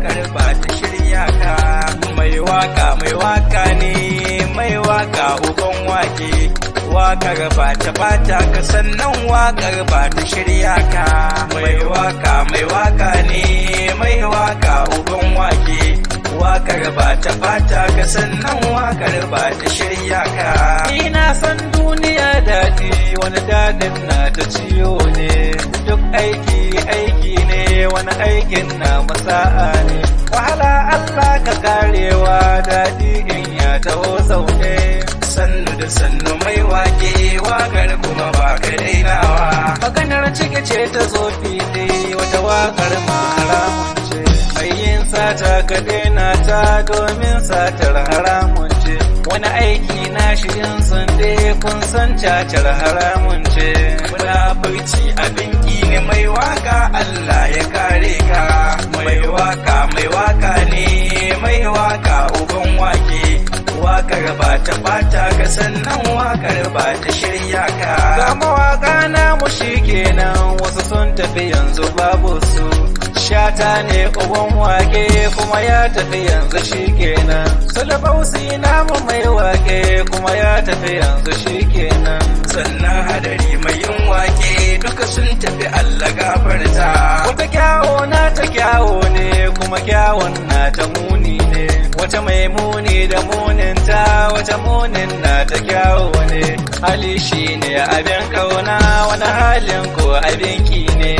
wakar ba ta shirya ka. Mai waka ne mai waka uban wake, wakar ba ta bata ka sannan wakar ba ta shirya ka. Mai waka ne mai waka uban wake, wakar ba ta bata ka sannan wakar ba ta shirya ka. Ina san duniya daɗi wani daɗin na ta ciwo ne, duk aiki ne wani aikin na masa'a ne. Wahala Allah ka karewa daɗi in ya taho zaune. Sannu da sannu mai wake wakar kuma ba ka dainawa. Maganar ciki ce ta zo fili wata wakar ma haramun ce. Mai yin sata ka daina ta domin satar haramun ce. Wani aiki na shi yin sunde kun san cacar haramun ce. Munafurci abin ki ne mai waka Allah ya kare ka. Mai waka ne mai waka uban wake, wakar ba ta bata ka sannan wakar ba ta shirya ka. Ga mawaka namu shikenan wasu sun tafi yanzu babu su. Shata ne uban wake kuma ya tafi yanzu shikenan. Sulbausi namu mai wake kuma ya tafi yanzu shikenan. Sannan hadari mai yin wake duka sun tafi Allah gafarta. Wata kyawo na ta kyawo ne kuma kyawun na ta muni ne. Wata mai muni da muninta wata munin na ta kyawo ne. Hali shi ne abin kauna wani halin ko abin ki ne.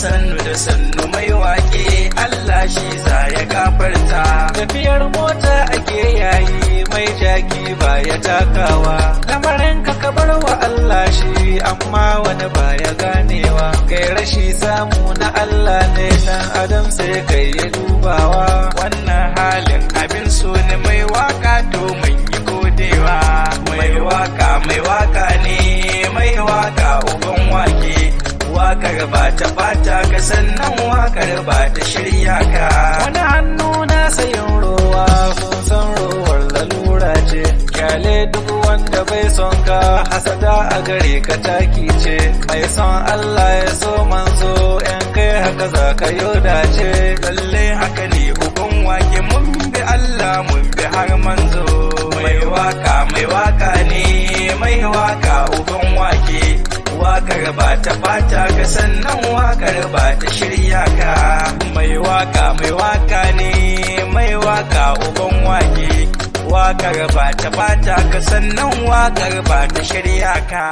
Sannu da sannu mai wake Allah shi za ya gafarta. Tafiyar mota ake yayi mai jaki ba ya takawa. Lamarin ka bar wa Allah shi amma wani ba ya ganewa. Kai rashi samu na Allah ne dan adam sai kai ya dubawa. Wannan halin abin so ne mai waka domin yi godewa. Mai waka ne mai waka uban wake, wakar ba ta bata ka sannan wakar ba ta shirya ka. Wani hannu na sayin rowa kun san rowar lalura ce. Kyale duk wanda bai son ka hasada a gare ka taki ce. Mai son Allah ya so manzo in kai haka za ka dace. Lalle haka ne uban wake mun bi Allah mun bi har manzo. Mai waka ne mai waka uban wake, wakar ba ta bata ka sannan wakar ba ta shirya ka. Mai waka ne mai waka uban wake, wakar ba ta bata ka sannan wakar ba ta shirya ka.